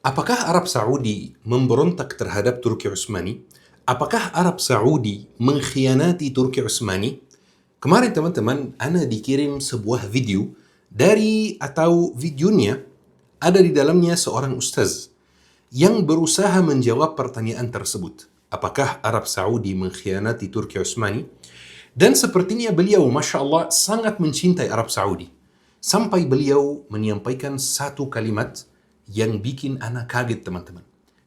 Apakah Arab Saudi memberontak terhadap Turki Utsmani? Apakah Arab Saudi mengkhianati Turki Utsmani? Kemarin teman-teman, Ana dikirim sebuah video atau videonya ada di dalamnya seorang ustaz yang berusaha menjawab pertanyaan tersebut. Apakah Arab Saudi mengkhianati Turki Utsmani? Dan sepertinya beliau, Masya Allah, sangat mencintai Arab Saudi. Sampai beliau menyampaikan satu kalimat yang bikin anak kaget, teman-teman.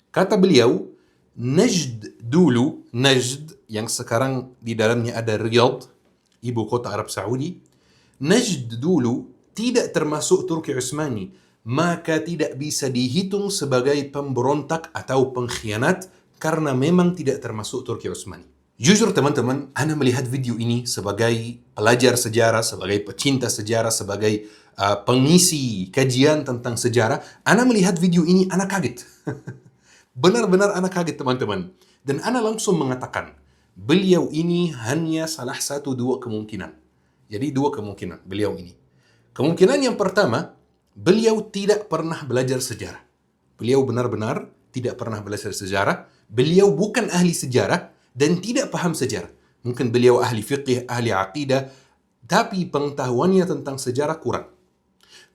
Kata beliau, Najd dulu, Najd yang sekarang di dalamnya ada Riyadh, ibu kota Arab Saudi, Najd dulu tidak termasuk Turki Utsmani, maka tidak bisa dihitung sebagai pemberontak atau pengkhianat karena memang tidak termasuk Turki Utsmani. Jujur teman-teman, Ana melihat video ini sebagai pelajar sejarah, sebagai pecinta sejarah, sebagai pengisi kajian tentang sejarah. Ana melihat video ini, Ana kaget. Benar-benar Ana kaget teman-teman. Dan Ana langsung mengatakan, beliau ini hanya salah satu dua kemungkinan. Jadi dua kemungkinan beliau ini. Kemungkinan yang pertama, beliau tidak pernah belajar sejarah. Beliau benar-benar tidak pernah belajar sejarah. Beliau bukan ahli sejarah dan tidak paham sejarah. Mungkin beliau ahli fiqih, ahli aqidah, tapi pengetahuannya tentang sejarah kurang.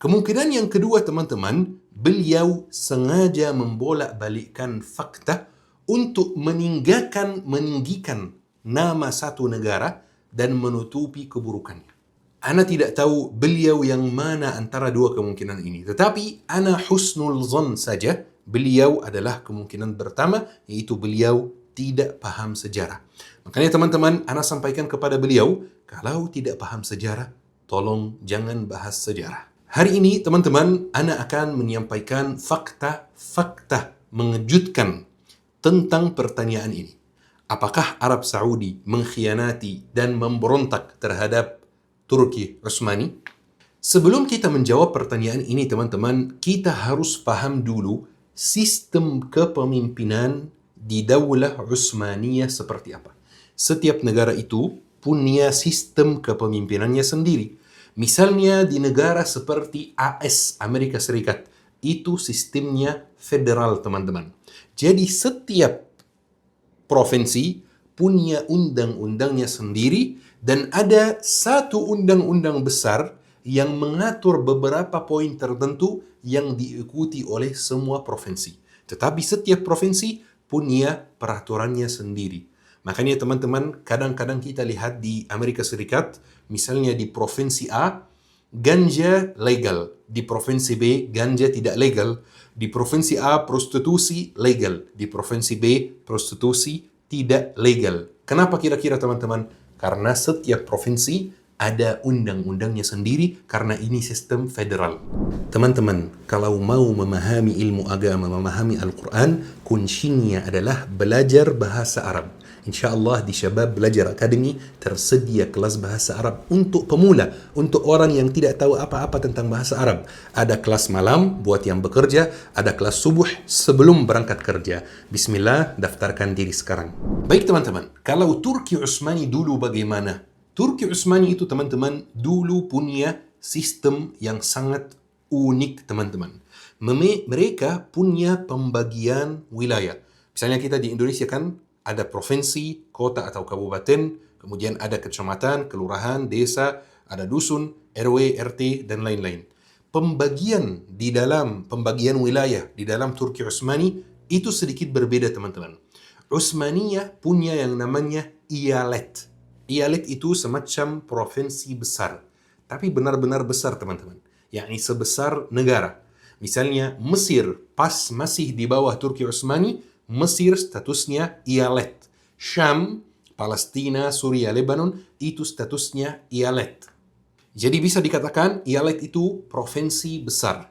Kemungkinan yang kedua teman-teman, beliau sengaja membolak-balikkan fakta untuk meninggikan nama satu negara dan menutupi keburukannya. Ana tidak tahu beliau yang mana antara dua kemungkinan ini. Tetapi ana husnul zon saja, beliau adalah kemungkinan pertama, yaitu beliau tidak paham sejarah. Makanya teman-teman, Ana sampaikan kepada beliau, kalau tidak paham sejarah, tolong jangan bahas sejarah. Hari ini teman-teman, Ana akan menyampaikan fakta-fakta mengejutkan tentang pertanyaan ini. Apakah Arab Saudi mengkhianati dan memberontak terhadap Turki Utsmani? Sebelum kita menjawab pertanyaan ini teman-teman, kita harus paham dulu sistem kepemimpinan di Daulah Utsmaniyah seperti apa. Setiap negara itu punya sistem kepemimpinannya sendiri. Misalnya di negara seperti AS, Amerika Serikat, itu sistemnya federal teman-teman. Jadi setiap provinsi punya undang-undangnya sendiri dan ada satu undang-undang besar yang mengatur beberapa poin tertentu yang diikuti oleh semua provinsi. Tetapi setiap provinsi punya peraturannya sendiri. Makanya teman-teman, kadang-kadang kita lihat di Amerika Serikat, misalnya di provinsi A, ganja legal. Di provinsi B, ganja tidak legal. Di provinsi A, prostitusi legal. Di provinsi B, prostitusi tidak legal. Kenapa kira-kira teman-teman? Karena setiap provinsi ada undang-undangnya sendiri karena ini sistem federal. Teman-teman, kalau mau memahami ilmu agama, memahami Al-Quran, kuncinya adalah belajar bahasa Arab. Insya Allah di Syabab Belajar Academy tersedia kelas bahasa Arab untuk pemula, untuk orang yang tidak tahu apa-apa tentang bahasa Arab. Ada kelas malam buat yang bekerja, ada kelas subuh sebelum berangkat kerja. Bismillah, daftarkan diri sekarang. Baik teman-teman, kalau Turki Utsmani dulu bagaimana? Turki Utsmani itu teman-teman dulu punya sistem yang sangat unik teman-teman. Mereka punya pembagian wilayah. Misalnya kita di Indonesia kan ada provinsi, kota atau kabupaten, kemudian ada kecamatan, kelurahan, desa, ada dusun, RW, RT, dan lain-lain. Pembagian wilayah di dalam Turki Utsmani itu sedikit berbeda teman-teman. Utsmaniyah punya yang namanya iyalet. Iyalet itu semacam provinsi besar, tapi benar-benar besar teman-teman. Yakni sebesar negara. Misalnya Mesir pas masih di bawah Turki Utsmani, Mesir statusnya iyalet. Syam, Palestina, Suria, Lebanon itu statusnya iyalet. Jadi bisa dikatakan iyalet itu provinsi besar.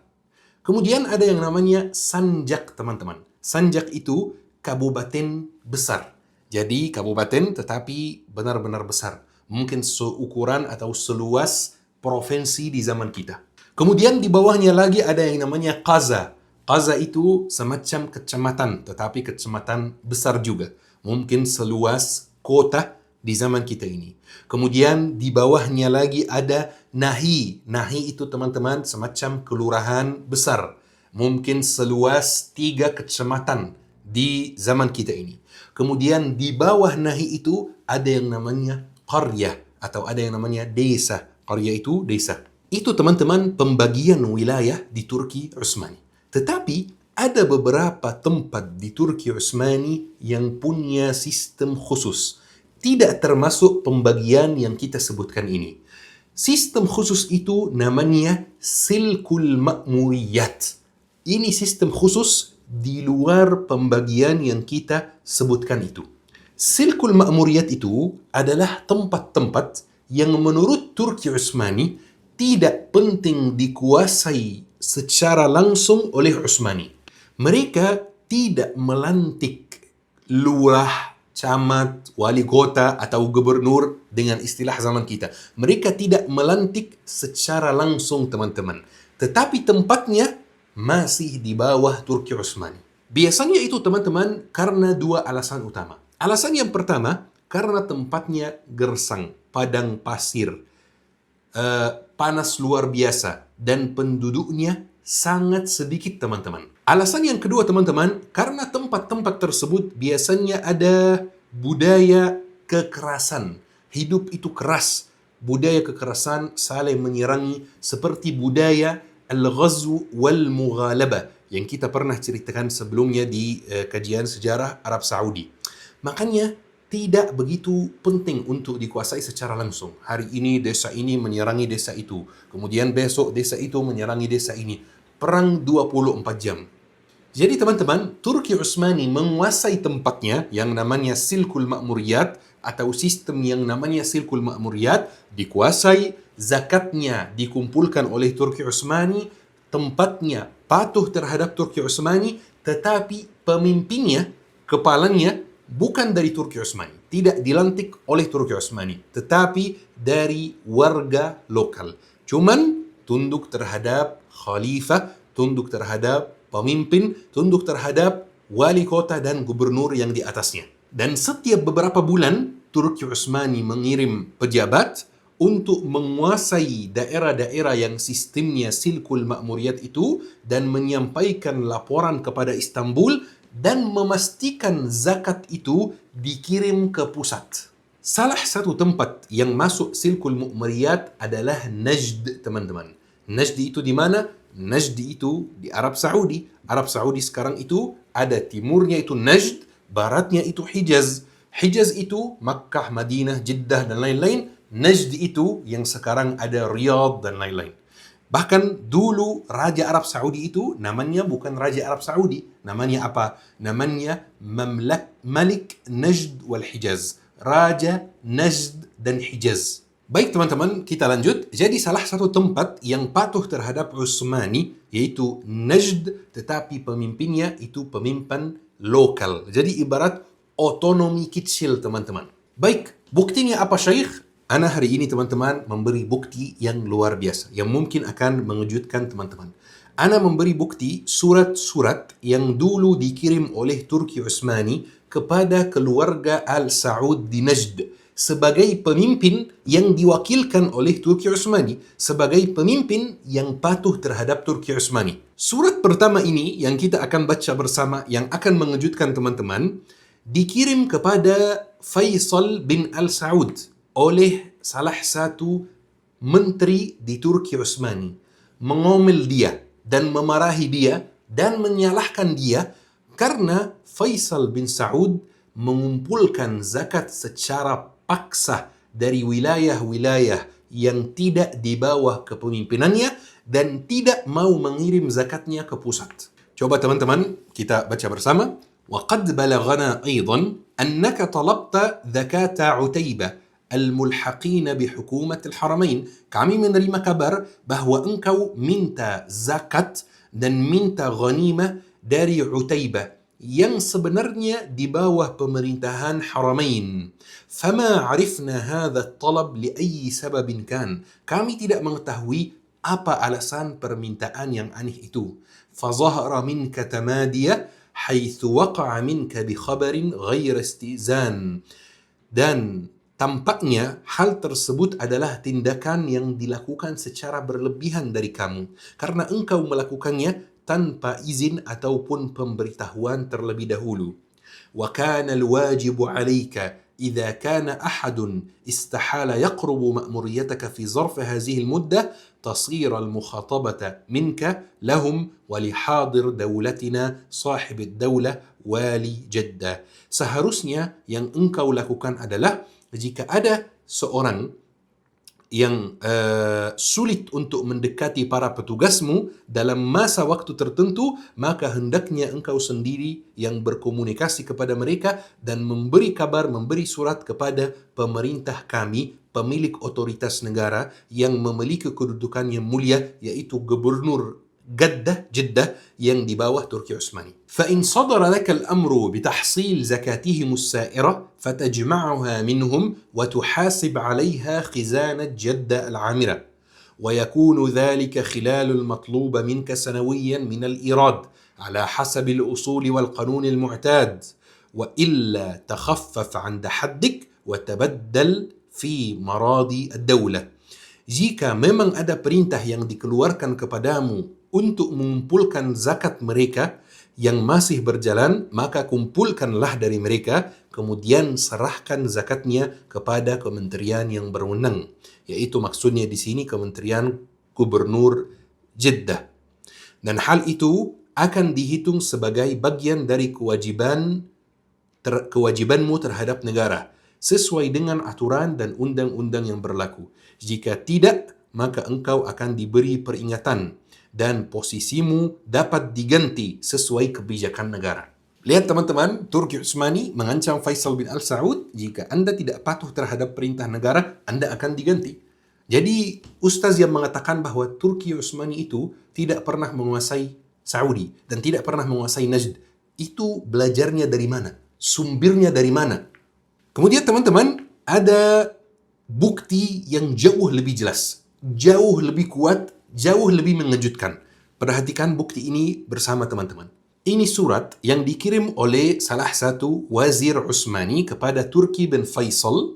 Kemudian ada yang namanya sanjak teman-teman. Sanjak itu kabupaten besar. Jadi kabupaten tetapi benar-benar besar. Mungkin seukuran atau seluas provinsi di zaman kita. Kemudian di bawahnya lagi ada yang namanya qaza. Qaza itu semacam kecamatan, tetapi kecamatan besar juga. Mungkin seluas kota di zaman kita ini. Kemudian di bawahnya lagi ada nahi. Nahi itu teman-teman semacam kelurahan besar. mungkin seluas 3 kecamatan di zaman kita ini. Kemudian di bawah Nahi itu ada yang namanya qaryah atau ada yang namanya desa. Qaryah itu desa. Itu teman-teman pembagian wilayah di Turki Utsmani. Tetapi ada beberapa tempat di Turki Utsmani yang punya sistem khusus. Tidak termasuk pembagian yang kita sebutkan ini. Sistem khusus itu namanya Silkul Ma'muriyat. Ini sistem khusus di luar pembagian yang kita sebutkan itu. Silkul Ma'muriyat itu adalah tempat-tempat yang menurut Turki Utsmani tidak penting dikuasai secara langsung oleh Utsmani. Mereka tidak melantik lurah, camat, wali kota atau gubernur dengan istilah zaman kita. Mereka tidak melantik secara langsung teman-teman. Tetapi tempatnya masih di bawah Turki Utsmani. Biasanya itu teman-teman karena 2 alasan utama. Alasan yang pertama, karena tempatnya gersang, padang pasir, panas luar biasa, dan penduduknya sangat sedikit teman-teman. Alasan yang kedua teman-teman, karena tempat-tempat tersebut biasanya ada budaya kekerasan. Hidup itu keras. Budaya kekerasan saling menyerangi seperti budaya al-ghazw wal-mughalabah yang kita pernah ceritakan sebelumnya di kajian sejarah Arab Saudi. Makanya tidak begitu penting untuk dikuasai secara langsung. Hari ini desa ini menyerangi desa itu. Kemudian besok desa itu menyerangi desa ini. Perang 24 jam. Jadi teman-teman, Turki Utsmani menguasai tempatnya yang namanya Silkul Ma'muriyat atau sistem yang namanya Silkul Ma'muriyat dikuasai, zakatnya dikumpulkan oleh Turki Utsmani, tempatnya patuh terhadap Turki Utsmani, tetapi pemimpinnya, kepalanya bukan dari Turki Utsmani, tidak dilantik oleh Turki Utsmani, tetapi dari warga lokal. Cuman tunduk terhadap khalifah, tunduk terhadap pemimpin, tunduk terhadap wali kota dan gubernur yang di atasnya. Dan setiap beberapa bulan, Turki Utsmani mengirim pejabat untuk menguasai daerah-daerah yang sistemnya Silkul Ma'muriyat itu dan menyampaikan laporan kepada Istanbul dan memastikan zakat itu dikirim ke pusat. Salah satu tempat yang masuk Silkul Ma'muriyat adalah Najd, teman-teman. Najd itu di mana? Najd itu di Arab Saudi. Arab Saudi sekarang itu ada timurnya itu Najd, baratnya itu Hijaz. Hijaz itu Makkah, Madinah, Jeddah dan lain-lain. Najd itu yang sekarang ada Riyadh dan lain-lain. Bahkan dulu Raja Arab Saudi itu namanya bukan Raja Arab Saudi. Namanya apa? Namanya Malik Najd wal Hijaz. Raja Najd dan Hijaz. Baik teman-teman, kita lanjut. Jadi salah satu tempat yang patuh terhadap Utsmani yaitu Najd, tetapi pemimpinnya itu pemimpin lokal. Jadi ibarat otonomi kecil teman-teman. Baik, buktinya apa Syekh? Ana hari ini teman-teman memberi bukti yang luar biasa, yang mungkin akan mengejutkan teman-teman. Ana memberi bukti surat-surat yang dulu dikirim oleh Turki Utsmani kepada keluarga Al-Saud di Najd sebagai pemimpin yang diwakilkan oleh Turki Utsmani, sebagai pemimpin yang patuh terhadap Turki Utsmani. Surat pertama ini yang kita akan baca bersama yang akan mengejutkan teman-teman dikirim kepada Faisal bin Al-Saud oleh salah satu menteri di Turki Utsmani, mengomel dia dan memarahi dia dan menyalahkan dia karena Faisal bin Saud mengumpulkan zakat secara paksa dari wilayah-wilayah yang tidak di bawah kepemimpinannya dan tidak mau mengirim zakatnya ke pusat. Coba teman-teman kita baca bersama. وَقَدْ بَلَغَنَا أَيْضًا أَنَّكَ طَلَبْتَ ذَكَاةَ عُتَيْبَةَ الملحقين بحكومة الحرمين. Kami menerima kabar bahwa engkau minta zakat dan minta ghanimah dari Utaibah yang sebenarnya di bawah pemerintahan Haramain. فما عرفنا هذا الطلب لأي سبب كان. Kami tidak mengetahui apa alasan permintaan yang aneh itu. فظهر منك تمادية حيث وقع منك بخبر غير استئذان. Dan tampaknya hal tersebut adalah tindakan yang dilakukan secara berlebihan dari kamu. Karena engkau melakukannya tanpa izin ataupun pemberitahuan terlebih dahulu. وكان الواجب عليك إذا كان أحد استحال يقرب مأموريتك في ظرف هذه المدة تصير المخاطبة منك لهم ولحاضر دولتنا صاحب الدولة والي جدة. Seharusnya yang engkau lakukan adalah jika ada seorang yang sulit untuk mendekati para petugasmu dalam masa waktu tertentu, maka hendaknya engkau sendiri yang berkomunikasi kepada mereka dan memberi kabar, memberi surat kepada pemerintah kami, pemilik otoritas negara yang memiliki kedudukan yang mulia, yaitu Gubernur Jeddah yang di bawah Turki Utsmani. فإن صدر لك الأمر بتحصيل زكاتهم السائرة فتجمعها منهم وتحاسب عليها خزانة جدة العامرة ويكون ذلك خلال المطلوب منك سنويا من الإيراد على حسب الأصول والقانون المعتاد وإلا تخفف عند حدك وتبدل في مراضي الدولة. Jika memang ada perintah yang dikeluarkan kepadamu untuk mengumpulkan zakat mereka yang masih berjalan, maka kumpulkanlah dari mereka, kemudian serahkan zakatnya kepada kementerian yang berwenang, yaitu maksudnya di sini Kementerian Gubernur Jeddah. Dan hal itu akan dihitung sebagai bagian dari kewajibanmu terhadap negara, sesuai dengan aturan dan undang-undang yang berlaku. Jika tidak, maka engkau akan diberi peringatan dan posisimu dapat diganti sesuai kebijakan negara. Lihat teman-teman, Turki Utsmani mengancam Faisal bin Al Saud, jika Anda tidak patuh terhadap perintah negara, Anda akan diganti. Jadi, ustaz yang mengatakan bahwa Turki Utsmani itu tidak pernah menguasai Saudi dan tidak pernah menguasai Najd, itu belajarnya dari mana? Sumbernya dari mana? Kemudian teman-teman, ada bukti yang jauh lebih jelas, jauh lebih kuat, jauh lebih mengejutkan. Perhatikan bukti ini bersama teman-teman. Ini surat yang dikirim oleh salah satu wazir Utsmani kepada Turki bin Faisal,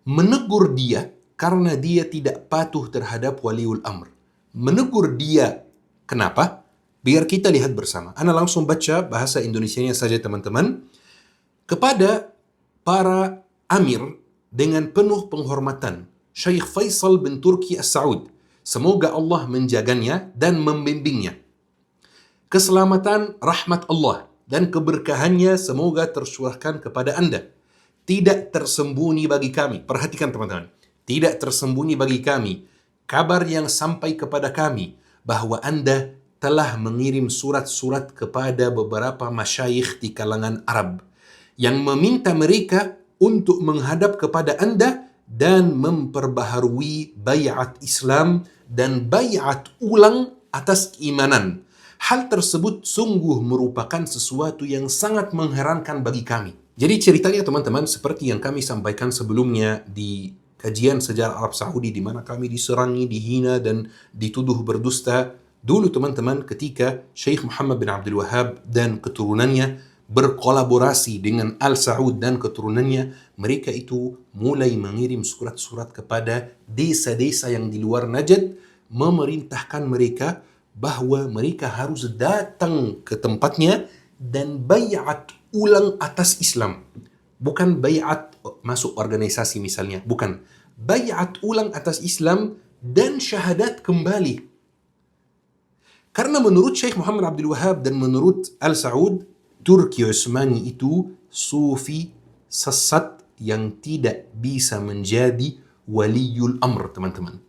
menegur dia karena dia tidak patuh terhadap waliul amr. Menegur dia kenapa? Biar kita lihat bersama. Ana langsung baca bahasa Indonesianya saja teman-teman. Kepada para amir dengan penuh penghormatan, Syekh Faisal bin Turki As-Saud, semoga Allah menjaganya dan membimbingnya. Keselamatan, rahmat Allah dan keberkahannya semoga tercurahkan kepada Anda. Tidak tersembunyi bagi kami, perhatikan teman-teman, tidak tersembunyi bagi kami kabar yang sampai kepada kami bahwa Anda telah mengirim surat-surat kepada beberapa masyayikh di kalangan Arab yang meminta mereka untuk menghadap kepada Anda dan memperbaharui bayat Islam dan bayat ulang atas keimanan. Hal tersebut sungguh merupakan sesuatu yang sangat mengherankan bagi kami. Jadi ceritanya teman-teman, seperti yang kami sampaikan sebelumnya di kajian sejarah Arab Saudi, di mana kami diserangi, dihina, dan dituduh berdusta. Dulu teman-teman, ketika Syekh Muhammad bin Abdul Wahhab dan keturunannya berkolaborasi dengan Al Saud dan keturunannya, mereka itu mulai mengirim surat-surat kepada desa-desa yang di luar Najd, memerintahkan mereka bahwa mereka harus datang ke tempatnya dan bayat ulang atas Islam. Bukan bayat masuk organisasi misalnya, bukan. Bayat ulang atas Islam dan syahadat kembali. Karena menurut Syekh Muhammad Abdul Wahhab dan menurut Al Saud, Turki Utsmani itu sufi sesat yang tidak bisa menjadi waliul amr, teman-teman.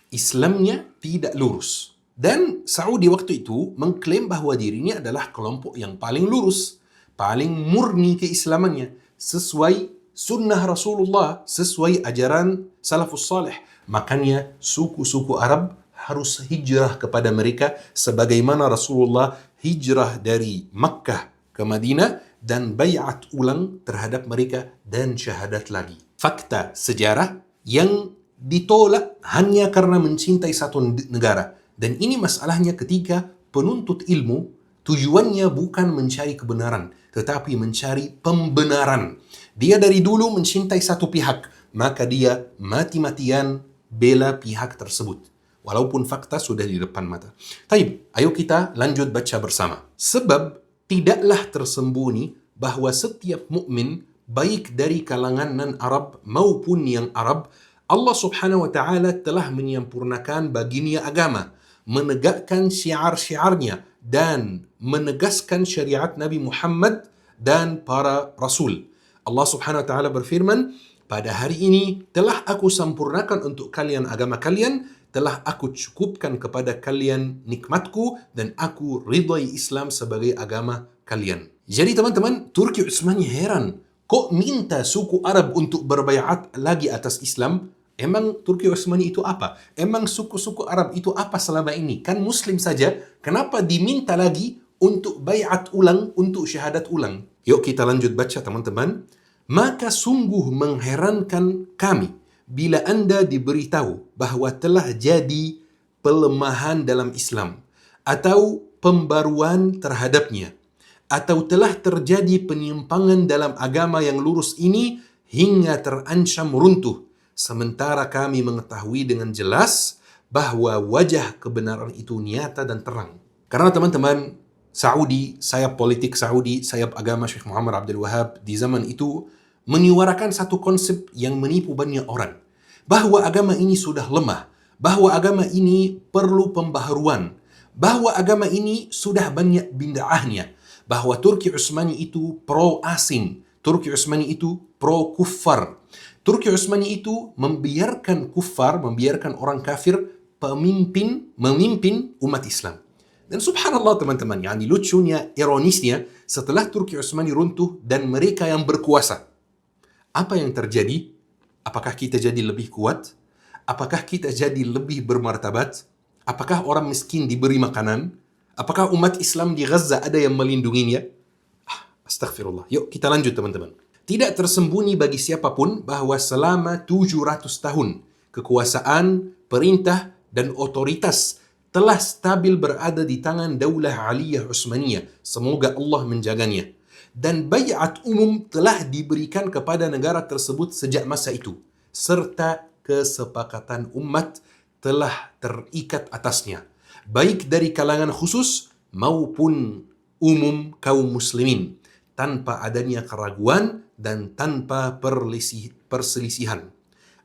Islamnya tidak lurus. Dan Saudi waktu itu mengklaim bahwa dirinya adalah kelompok yang paling lurus, paling murni keislamannya, sesuai sunnah Rasulullah, sesuai ajaran salafus salih. Makanya suku-suku Arab harus hijrah kepada mereka sebagaimana Rasulullah hijrah dari Makkah ke Madinah dan bayat ulang terhadap mereka dan syahadat lagi. Fakta sejarah yang ditolak hanya karena mencintai satu negara. Dan ini masalahnya ketika penuntut ilmu tujuannya bukan mencari kebenaran, tetapi mencari pembenaran. Dia dari dulu mencintai satu pihak, maka dia mati-matian bela pihak tersebut. walaupun fakta sudah di depan mata. Taib, ayo kita lanjut baca bersama. Sebab tidaklah tersembunyi bahwa setiap mukmin baik dari kalangan non-Arab maupun yang Arab, Allah Subhanahu wa taala telah menyempurnakan baginya agama, menegakkan syiar-syiarnya dan menegaskan syariat Nabi Muhammad dan para rasul. Allah Subhanahu wa taala berfirman, pada hari ini telah aku sempurnakan untuk kalian agama kalian, telah aku cukupkan kepada kalian nikmatku, dan aku ridai Islam sebagai agama kalian. Jadi teman-teman, Turki Utsmani heran, kok minta suku Arab untuk berbaiat lagi atas Islam? Emang Turki Utsmani itu apa? Emang suku-suku Arab itu apa selama ini? Kan Muslim saja, kenapa diminta lagi untuk baiat ulang, untuk syahadat ulang? Yuk kita lanjut baca teman-teman. Maka sungguh mengherankan kami bila Anda diberitahu bahwa telah jadi pelemahan dalam Islam atau pembaruan terhadapnya, atau telah terjadi penyimpangan dalam agama yang lurus ini hingga terancam runtuh, sementara kami mengetahui dengan jelas bahwa wajah kebenaran itu nyata dan terang. Karena teman-teman, Saudi, sayap politik Saudi, sayap agama Syekh Muhammad Abdul Wahab di zaman itu menyuarakan satu konsep yang menipu banyak orang, bahwa agama ini sudah lemah, bahwa agama ini perlu pembaharuan, bahwa agama ini sudah banyak bid'ahnya, bahwa Turki Utsmani itu pro asing, Turki Utsmani itu pro kuffar, Turki Utsmani itu membiarkan kuffar, membiarkan orang kafir memimpin umat Islam. Dan subhanallah teman-teman, yani lucunya, ironisnya, setelah Turki Utsmani runtuh dan mereka yang berkuasa, apa yang terjadi? Apakah kita jadi lebih kuat? Apakah kita jadi lebih bermartabat? Apakah orang miskin diberi makanan? Apakah umat Islam di Gaza ada yang melindunginya? Astagfirullah. Yuk kita lanjut teman-teman. Tidak tersembunyi bagi siapapun bahwa selama 700 tahun kekuasaan, perintah, dan otoritas telah stabil berada di tangan Daulah Aliyah Utsmaniyah. Semoga Allah menjaganya. Dan baiat umum telah diberikan kepada negara tersebut sejak masa itu, serta kesepakatan umat telah terikat atasnya, baik dari kalangan khusus maupun umum kaum muslimin, tanpa adanya keraguan dan tanpa perselisihan.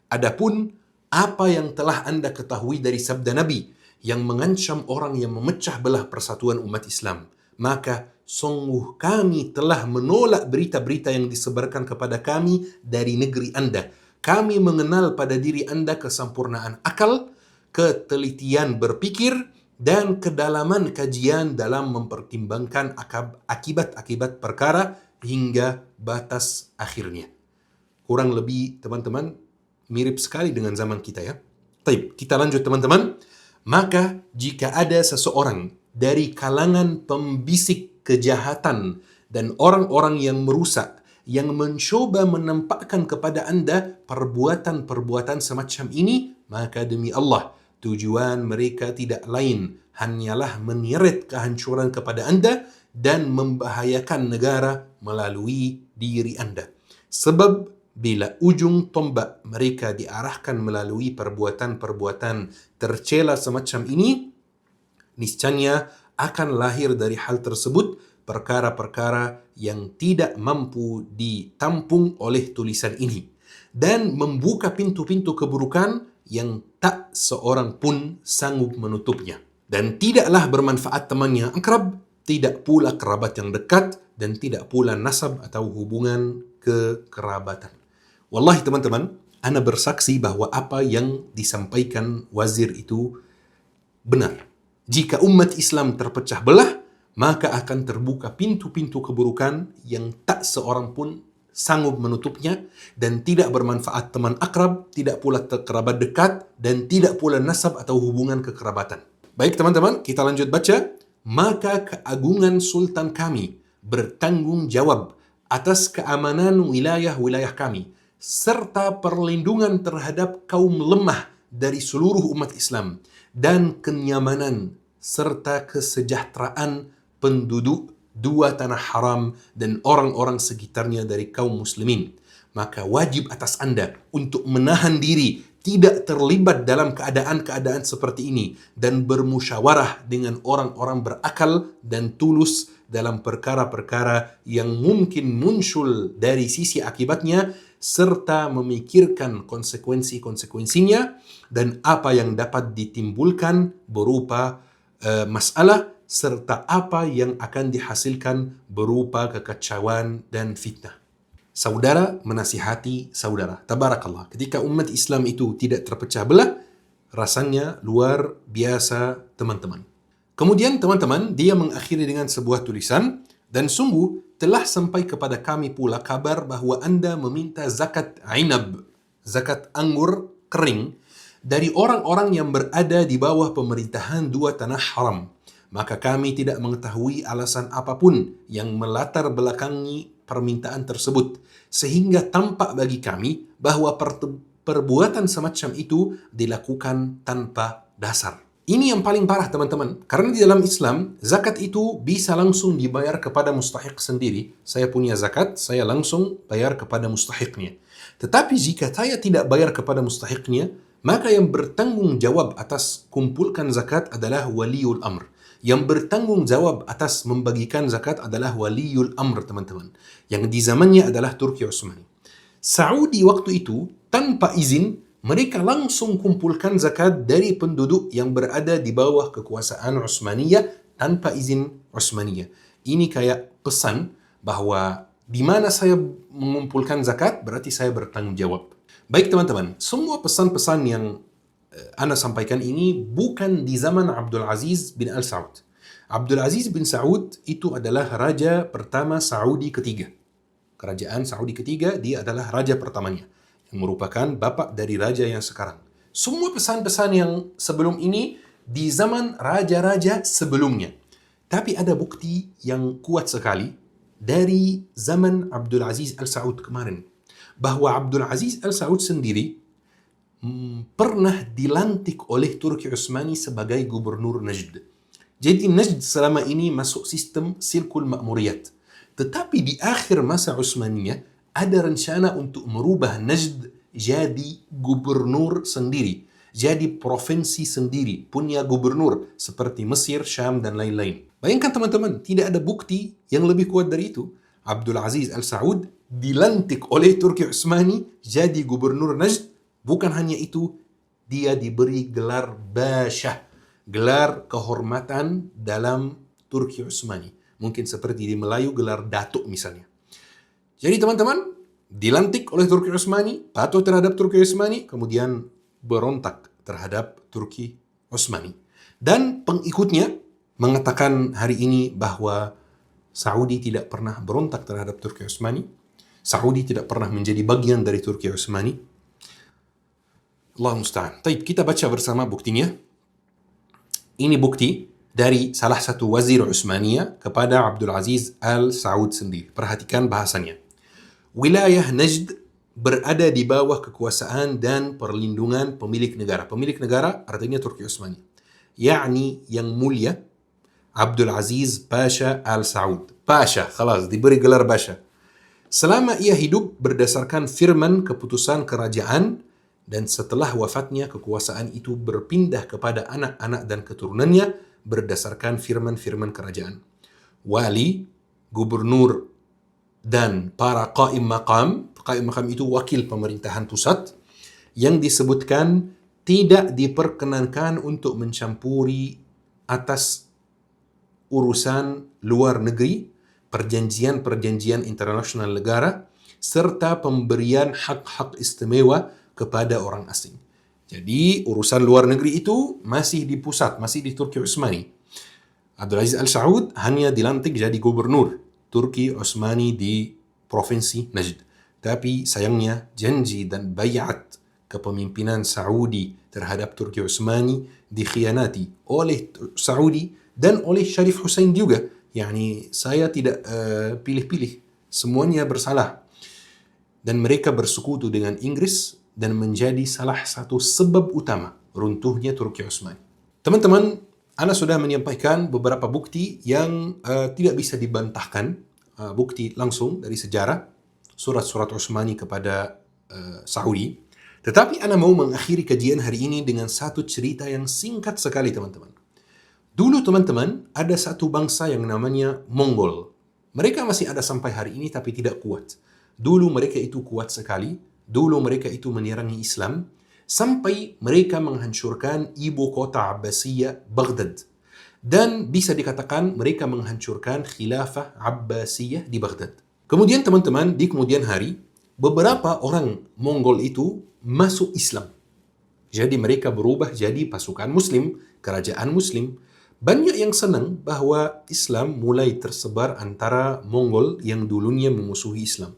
Adapun apa yang telah Anda ketahui dari sabda Nabi yang mengancam orang yang memecah belah persatuan umat Islam, maka sungguh kami telah menolak berita-berita yang disebarkan kepada kami dari negeri Anda. Kami mengenal pada diri Anda kesempurnaan akal, ketelitian berpikir, dan kedalaman kajian dalam mempertimbangkan akibat-akibat perkara hingga batas akhirnya. Kurang lebih teman-teman mirip sekali dengan zaman kita ya. Baik, kita lanjut teman-teman. Maka jika ada seseorang dari kalangan pembisik kejahatan dan orang-orang yang merusak yang mencoba menampakkan kepada Anda perbuatan-perbuatan semacam ini, maka demi Allah, tujuan mereka tidak lain hanyalah menyeret kehancuran kepada Anda dan membahayakan negara melalui diri Anda. Sebab bila ujung tombak mereka diarahkan melalui perbuatan-perbuatan tercela semacam ini, niscaya akan lahir dari hal tersebut perkara-perkara yang tidak mampu ditampung oleh tulisan ini dan membuka pintu-pintu keburukan yang tak seorang pun sanggup menutupnya. Dan tidaklah bermanfaat teman yang akrab, tidak pula kerabat yang dekat, dan tidak pula nasab atau hubungan kekerabatan. Wallahi teman-teman, ana bersaksi bahwa apa yang disampaikan wazir itu benar. Jika umat Islam terpecah belah, maka akan terbuka pintu-pintu keburukan yang tak seorang pun sanggup menutupnya, dan tidak bermanfaat teman akrab, tidak pula kerabat dekat, dan tidak pula nasab atau hubungan kekerabatan. Baik teman-teman, kita lanjut baca. Maka keagungan sultan kami bertanggung jawab atas keamanan wilayah-wilayah kami, serta perlindungan terhadap kaum lemah dari seluruh umat Islam, dan kenyamanan serta kesejahteraan penduduk dua tanah haram dan orang-orang sekitarnya dari kaum muslimin. Maka wajib atas Anda untuk menahan diri, tidak terlibat dalam keadaan-keadaan seperti ini dan bermusyawarah dengan orang-orang berakal dan tulus dalam perkara-perkara yang mungkin muncul dari sisi akibatnya, serta memikirkan konsekuensi-konsekuensinya dan apa yang dapat ditimbulkan berupa masalah, serta apa yang akan dihasilkan berupa kekacauan dan fitnah. Saudara menasihati saudara. Tabarakallah. Ketika umat Islam itu tidak terpecah belah, rasanya luar biasa, teman-teman. Kemudian teman-teman, dia mengakhiri dengan sebuah tulisan, dan sungguh telah sampai kepada kami pula kabar bahwa Anda meminta zakat ainab, zakat anggur kering, dari orang-orang yang berada di bawah pemerintahan dua tanah haram. Maka kami tidak mengetahui alasan apapun yang melatar belakangi permintaan tersebut, sehingga tampak bagi kami bahwa perbuatan semacam itu dilakukan tanpa dasar. Ini yang paling parah, teman-teman, karena di dalam Islam zakat itu bisa langsung dibayar kepada mustahiq sendiri. Saya punya zakat, saya langsung bayar kepada mustahiqnya. Tetapi jika saya tidak bayar kepada mustahiqnya, maka yang bertanggung jawab atas kumpulkan zakat adalah waliul amr. Yang bertanggung jawab atas membagikan zakat adalah waliul amr, teman-teman. Yang di zamannya adalah Turki Utsmani. Saudi waktu itu, tanpa izin, mereka langsung kumpulkan zakat dari penduduk yang berada di bawah kekuasaan Utsmaniyah tanpa izin Utsmaniyah. Ini kayak pesan bahwa di mana saya mengumpulkan zakat, berarti saya bertanggung jawab. Baik teman-teman, semua pesan-pesan yang Ana sampaikan ini bukan di zaman Abdul Aziz bin Al Saud. Abdul Aziz bin Saud itu adalah raja pertama Saudi ketiga. Kerajaan Saudi ketiga, dia adalah raja pertamanya, yang merupakan bapak dari raja yang sekarang. Semua pesan-pesan yang sebelum ini di zaman raja-raja sebelumnya. Tapi ada bukti yang kuat sekali dari zaman Abdul Aziz Al Saud kemarin, bahwa Abdul Aziz Al Saud sendiri pernah dilantik oleh Turki Utsmani sebagai gubernur Najd. Jadi Najd selama ini masuk sistem silkul ma'muriyat. Tetapi di akhir masa Utsmaniyah ada rencana untuk merubah Najd jadi gubernur sendiri, jadi provinsi sendiri, punya gubernur seperti Mesir, Syam, dan lain-lain. Bayangkan teman-teman, tidak ada bukti yang lebih kuat dari itu. Abdul Aziz Al Saud dilantik oleh Turki Utsmani jadi gubernur Najd. Bukan hanya itu, dia diberi gelar Basyah, gelar kehormatan dalam Turki Utsmani. Mungkin seperti di Melayu gelar Datuk misalnya. Jadi teman-teman, dilantik oleh Turki Utsmani, patuh terhadap Turki Utsmani, kemudian berontak terhadap Turki Utsmani. Dan pengikutnya mengatakan hari ini bahwa Saudi tidak pernah berontak terhadap Turki Utsmani. Saudi tidak pernah menjadi bagian dari Turki Utsmani. Allah musta'an. Taib, kita baca bersama buktinya. Ini bukti dari salah satu wazir Utsmaniyah kepada Abdul Aziz Al Saud sendiri. Perhatikan bahasanya. Wilayah Najd berada di bawah kekuasaan dan perlindungan pemilik negara. Pemilik negara artinya Turki Utsmani. Yakni yang mulia Abdul Aziz Pasha Al Saud. Pasha, khalas, diberi gelar Pasha. Selama ia hidup berdasarkan firman keputusan kerajaan, dan setelah wafatnya kekuasaan itu berpindah kepada anak-anak dan keturunannya berdasarkan firman-firman kerajaan. Wali, gubernur, dan para qaim maqam. Qaim maqam itu wakil pemerintahan pusat, yang disebutkan tidak diperkenankan untuk mencampuri atas urusan luar negeri, perjanjian-perjanjian internasional negara, serta pemberian hak-hak istimewa kepada orang asing. Jadi urusan luar negeri itu masih di pusat, masih di Turki Utsmani. Abdul Aziz Al Saud hanya dilantik jadi gubernur Turki Utsmani di provinsi Najd. Tapi sayangnya janji dan bayat kepemimpinan Saudi terhadap Turki Utsmani dikhianati oleh Saudi dan oleh Syarif Hussein juga. Yani saya tidak pilih-pilih, semuanya bersalah. Dan mereka bersekutu dengan Inggris dan menjadi salah satu sebab utama runtuhnya Turki Utsmani. Teman-teman, Ana sudah menyampaikan beberapa bukti yang tidak bisa dibantahkan, bukti langsung dari sejarah surat-surat Utsmani kepada Saudi. Tetapi ana mau mengakhiri kajian hari ini dengan satu cerita yang singkat sekali teman-teman. Dulu teman-teman, ada satu bangsa yang namanya Mongol. Mereka masih ada sampai hari ini tapi tidak kuat. Dulu mereka itu kuat sekali. Dulu mereka itu menyerangi Islam. Sampai mereka menghancurkan ibu kota Abbasiyah, Baghdad. Dan bisa dikatakan mereka menghancurkan khilafah Abbasiyah di Baghdad. Kemudian teman-teman, di kemudian hari, beberapa orang Mongol itu masuk Islam. Jadi mereka berubah jadi pasukan Muslim, kerajaan Muslim. Banyak yang senang bahwa Islam mulai tersebar antara Mongol yang dulunya memusuhi Islam.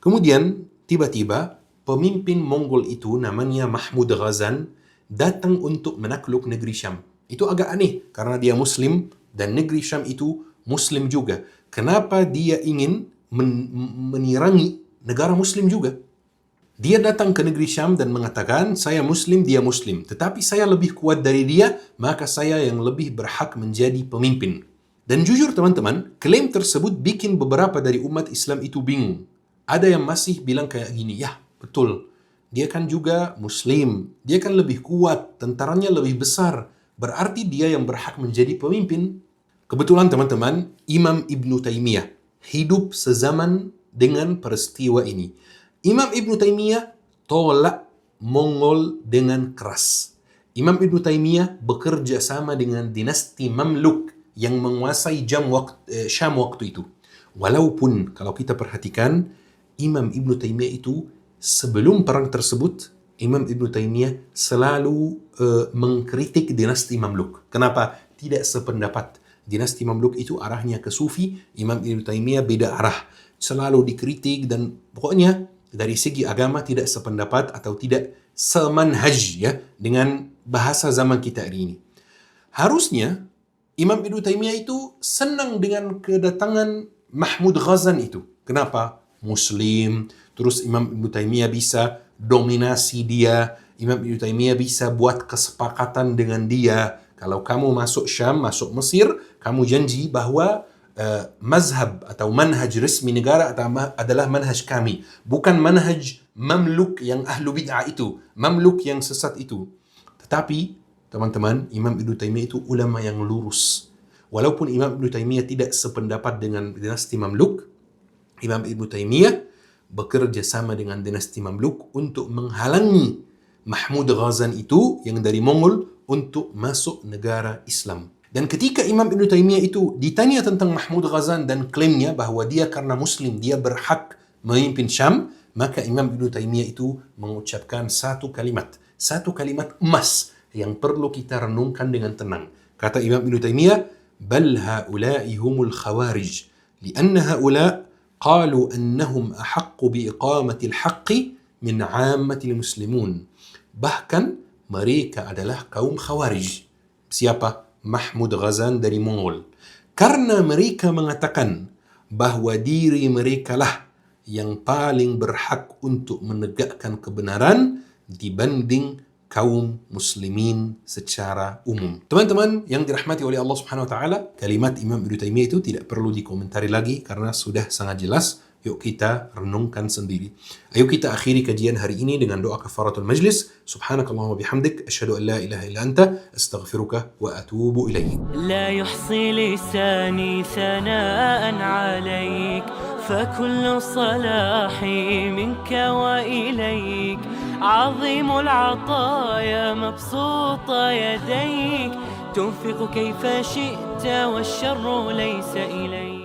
Kemudian tiba-tiba pemimpin Mongol itu namanya Mahmud Ghazan datang untuk menakluk negeri Syam. Itu agak aneh karena dia Muslim dan negeri Syam itu Muslim juga. Kenapa dia ingin menyerangi negara Muslim juga? Dia datang ke negeri Syam dan mengatakan, saya Muslim, dia Muslim. Tetapi saya lebih kuat dari dia, maka saya yang lebih berhak menjadi pemimpin. Dan jujur teman-teman, klaim tersebut bikin beberapa dari umat Islam itu bingung. Ada yang masih bilang kayak gini, ya betul, dia kan juga Muslim, dia kan lebih kuat, tentaranya lebih besar, berarti dia yang berhak menjadi pemimpin. Kebetulan teman-teman, Imam Ibn Taymiyah hidup sezaman dengan peristiwa ini. Imam Ibn Taymiyah tolak Mongol dengan keras. Imam Ibn Taymiyah bekerja sama dengan dinasti Mamluk yang menguasai Syam waktu itu. Walaupun kalau kita perhatikan, Imam Ibn Taymiyah itu sebelum perang tersebut, Imam Ibn Taymiyah selalu mengkritik dinasti Mamluk. Kenapa? Tidak sependapat. Dinasti Mamluk itu arahnya ke Sufi, Imam Ibn Taymiyah beda arah. Selalu dikritik dan pokoknya dari segi agama tidak sependapat atau tidak semanhaj ya dengan bahasa zaman kita hari ini. Harusnya Imam Ibn Taymiyah itu senang dengan kedatangan Mahmud Ghazan itu. Kenapa? Muslim, terus Imam Ibn Taymiyah bisa dominasi dia, Imam Ibn Taymiyah bisa buat kesepakatan dengan dia. Kalau kamu masuk Syam, masuk Mesir, kamu janji bahwa mazhab atau manhaj resmi negara adalah manhaj kami. Bukan manhaj Mamluk yang ahlu bid'ah itu, Mamluk yang sesat itu. Tetapi, teman-teman, Imam Ibn Taymiyah itu ulama yang lurus. Walaupun Imam Ibn Taymiyah tidak sependapat dengan dinasti Mamluk, Imam Ibn Taymiyah bekerja sama dengan dinasti Mamluk untuk menghalangi Mahmud Ghazan itu yang dari Mongol untuk masuk negara Islam. Dan ketika Imam Ibn Taymiyah itu ditanya tentang Mahmud Ghazan dan klaimnya bahwa dia karena Muslim, dia berhak memimpin Syam, maka Imam Ibn Taymiyah itu mengucapkan satu kalimat emas yang perlu kita renungkan dengan tenang. Kata Imam Ibn Taymiyah, bal haula'i humul khawarij, lianna haula' قالوا أنهم أحق بإقامة الحق من عامة المسلمون. Bahkan mereka adalah kaum Khawarij. Siapa? Mahmud Ghazan dari Mongol. Karena mereka mengatakan bahwa diri mereka lah yang paling berhak untuk menegakkan kebenaran dibanding kaum muslimin secara umum. Teman-teman yang dirahmati oleh Allah Subhanahu wa taala, kalimat Imam Ibnu Taimiyah itu tidak perlu dikomentari lagi karena sudah sangat jelas. Yuk kita renungkan sendiri. Ayo kita akhiri kajian hari ini dengan doa kafaratul majlis. Subhanakallahumma bihamdik asyhadu an la ilaha illa anta astaghfiruka wa atubu ilaik. La yuhsi lisani thanaan alayk فكل صلاحي منك وإليك عظيم العطايا مبسوط يديك تنفق كيف شئت والشر ليس إليك